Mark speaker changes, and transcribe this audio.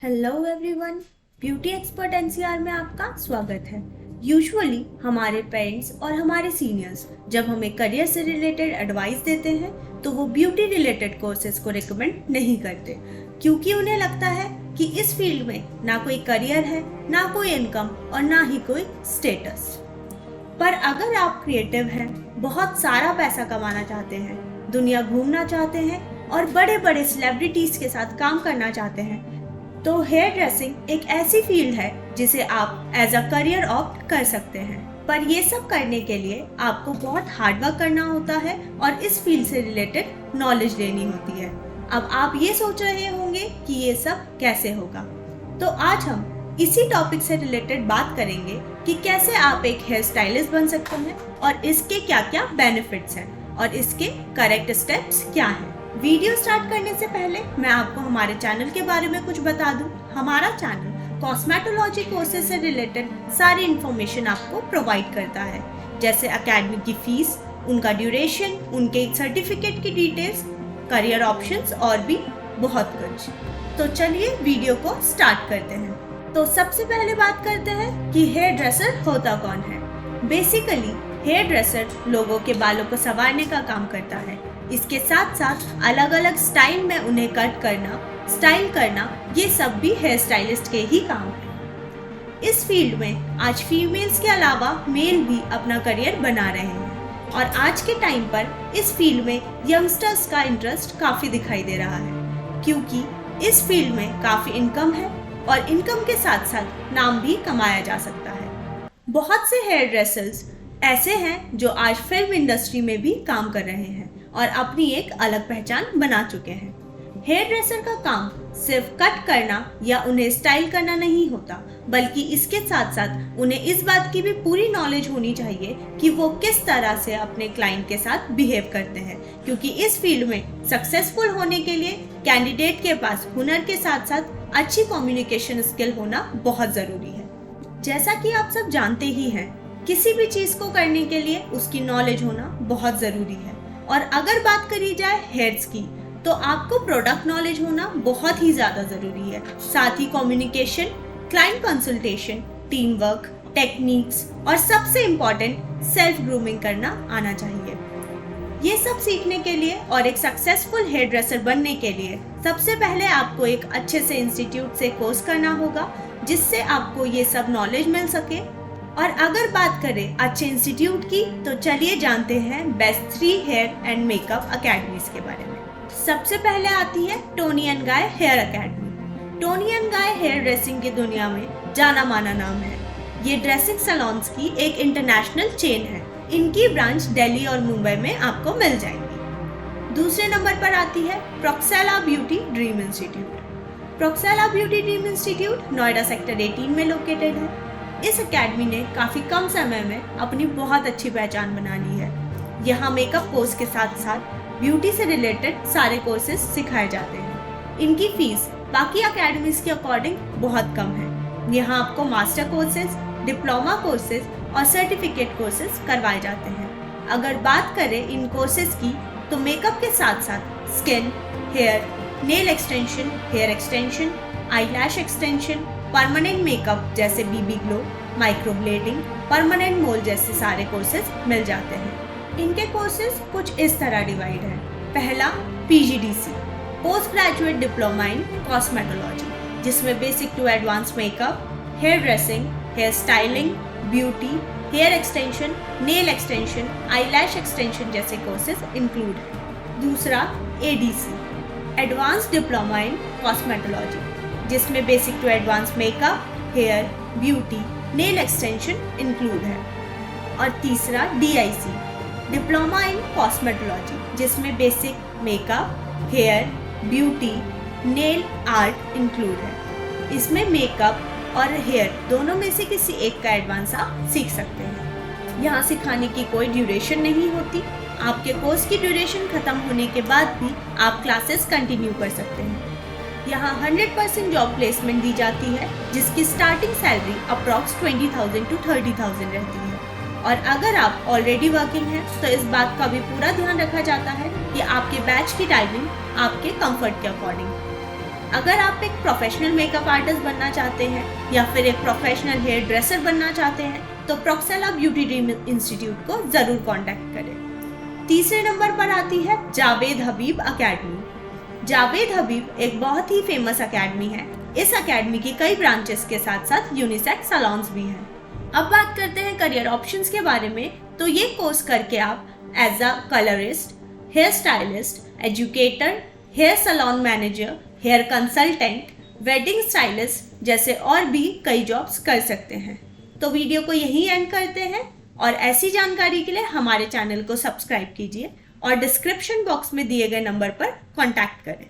Speaker 1: Hello everyone, beauty expert NCR में आपका स्वागत है। यूजुअली हमारे पेरेंट्स और हमारे सीनियर्स जब हमें करियर से रिलेटेड एडवाइस देते हैं तो वो ब्यूटी रिलेटेड कोर्सेज को रिकमेंड नहीं करते, क्योंकि उन्हें लगता है कि इस फील्ड में ना कोई करियर है, ना कोई इनकम और ना ही कोई स्टेटस। पर अगर आप क्रिएटिव हैं, बहुत सारा पैसा कमाना चाहते हैं, दुनिया घूमना चाहते हैं और बड़े बड़े सेलिब्रिटीज के साथ काम करना चाहते हैं, तो हेयर ड्रेसिंग एक ऐसी फील्ड है जिसे आप एज अ करियर ऑप्ट कर सकते हैं। पर ये सब करने के लिए आपको बहुत हार्ड वर्क करना होता है और इस फील्ड से रिलेटेड नॉलेज लेनी होती है। अब आप ये सोच रहे होंगे कि ये सब कैसे होगा, तो आज हम इसी टॉपिक से रिलेटेड बात करेंगे कि कैसे आप एक हेयर स्टाइलिस्ट बन सकते हैं और इसके क्या क्या बेनिफिट्स हैं और इसके करेक्ट स्टेप्स क्या हैं। वीडियो स्टार्ट करने से पहले मैं आपको हमारे चैनल के बारे में कुछ बता दूं। हमारा चैनल कॉस्मेटोलॉजी कोर्सेज से रिलेटेड सारी इन्फॉर्मेशन आपको प्रोवाइड करता है, जैसे एकेडमी की फीस, उनका ड्यूरेशन, उनके सर्टिफिकेट की डिटेल्स, करियर ऑप्शंस और भी बहुत कुछ। तो चलिए वीडियो को स्टार्ट करते हैं। तो सबसे पहले बात करते हैं कि हेयर ड्रेसर होता कौन है। बेसिकली हेयर ड्रेसर लोगों के बालों को संवारने का काम करता है। इसके साथ साथ अलग अलग स्टाइल में उन्हें कट करना, स्टाइल करना, ये सब भी हेयर स्टाइलिस्ट के ही काम है। इस फील्ड में आज फीमेल्स के अलावा मेल भी अपना करियर बना रहे हैं और आज के टाइम पर इस फील्ड में यंगस्टर्स का इंटरेस्ट काफ़ी दिखाई दे रहा है, क्योंकि इस फील्ड में काफ़ी इनकम है और इनकम के साथ साथ नाम भी कमाया जा सकता है। बहुत से हेयर ड्रेसर्स ऐसे हैं जो आज फिल्म इंडस्ट्री में भी काम कर रहे हैं और अपनी एक अलग पहचान बना चुके हैं। हेयर ड्रेसर का काम सिर्फ कट करना या उन्हें स्टाइल करना नहीं होता, बल्कि इसके साथ साथ उन्हें इस बात की भी पूरी नॉलेज होनी चाहिए कि वो किस तरह से अपने क्लाइंट के साथ बिहेव करते हैं, क्योंकि इस फील्ड में सक्सेसफुल होने के लिए कैंडिडेट के पास हुनर के साथ साथ अच्छी कम्युनिकेशन स्किल होना बहुत ज़रूरी है। जैसा कि आप सब जानते ही हैं, किसी भी चीज़ को करने के लिए उसकी नॉलेज होना बहुत ज़रूरी है। और अगर बात करी जाए हेयर्स की, तो आपको प्रोडक्ट नॉलेज होना बहुत ही ज़्यादा ज़रूरी है। साथ ही communication, client consultation, team work, techniques और सबसे इम्पॉर्टेंट सेल्फ ग्रूमिंग करना आना चाहिए। ये सब सीखने के लिए और एक सक्सेसफुल हेयर ड्रेसर बनने के लिए सबसे पहले आपको एक अच्छे से इंस्टीट्यूट से कोर्स करना होगा, जिससे आपको ये सब नॉलेज मिल सके। और अगर बात करें अच्छे इंस्टीट्यूट की, तो चलिए जानते हैं best 3 hair and makeup academies के बारे में। सबसे पहले आती है Toni and Guy hair academy. Toni and Guy hairdressing की दुनिया में जाना माना नाम है। ये ड्रेसिंग सैलून्स की एक इंटरनेशनल चेन है। इनकी ब्रांच दिल्ली और मुंबई में आपको मिल जाएंगी। दूसरे नंबर पर आती है प्रोक्सेला ब्यूटी ड्रीम इंस्टीट्यूट। प्रोक्सेला beauty dream institute Noida sector 18 में लोकेटेड है। इस एकेडमी ने काफ़ी कम समय में अपनी बहुत अच्छी पहचान बना ली है। यहाँ मेकअप कोर्स के साथ साथ ब्यूटी से रिलेटेड सारे कोर्सेज सिखाए जाते हैं। इनकी फीस बाकी एकेडमीज के अकॉर्डिंग बहुत कम है। यहाँ आपको मास्टर कोर्सेज, डिप्लोमा कोर्सेज और सर्टिफिकेट कोर्सेज करवाए जाते हैं। अगर बात करें इन कोर्सेज की, तो मेकअप के साथ साथ skin, hair, nail extension, hair extension, eyelash extension, permanent makeup जैसे बीबी ग्लो, माइक्रोब्लेडिंग, परमानेंट मोल जैसे सारे कोर्सेज मिल जाते हैं। इनके कोर्सेज कुछ इस तरह डिवाइड है। पहला PGDC, post graduate diploma in cosmetology, जिसमें basic to advance makeup, hair dressing, hair styling, beauty, hair extension, nail extension, eyelash extension जैसे कोर्सेज इंक्लूड है। दूसरा ADC, advance diploma in cosmetology, जिसमें basic to advance makeup, hair, beauty, nail extension include है। और तीसरा DIC, diploma in cosmetology, जिसमें basic makeup, hair, beauty, nail art include है। इसमें मेकअप और हेयर दोनों में से किसी एक का एडवांस आप सीख सकते हैं। यहाँ सिखाने की कोई ड्यूरेशन नहीं होती। आपके कोर्स की ड्यूरेशन खत्म होने के बाद भी आप क्लासेस कंटिन्यू कर सकते हैं। यहाँ 100% जॉब प्लेसमेंट दी जाती है, जिसकी स्टार्टिंग सैलरी अप्रॉक्स 20,000 to 30,000 रहती है। और अगर आप ऑलरेडी वर्किंग हैं, तो इस बात का भी पूरा ध्यान रखा जाता है कि आपके बैच की टाइमिंग आपके कंफर्ट के अकॉर्डिंग। अगर आप एक प्रोफेशनल मेकअप आर्टिस्ट बनना चाहते हैं या फिर एक प्रोफेशनल हेयर ड्रेसर बनना चाहते हैं तो प्रॉक्सेला ब्यूटी ड्रीम इंस्टीट्यूट को जरूर कांटेक्ट करें। तीसरे नंबर पर आती है जावेद हबीब अकेडमी। जावेद हबीब एक बहुत ही फेमस अकेडमी है। इस अकेडमी की कई ब्रांचेस के साथ साथ यूनिसेक्स सैलून्स भी हैं। अब बात करते हैं करियर ऑप्शंस के बारे में, तो ये कोर्स करके आप as a colourist, hair stylist, educator, hair salon manager, hair consultant, wedding stylist जैसे और भी कई जॉब्स कर सकते हैं। तो वीडियो को यहीं एंड करते हैं और ऐसी जानकारी के लिए हमारे चैनल को सब्सक्राइब कीजिए और डिस्क्रिप्शन बॉक्स में दिए गए नंबर पर कॉन्टैक्ट करें।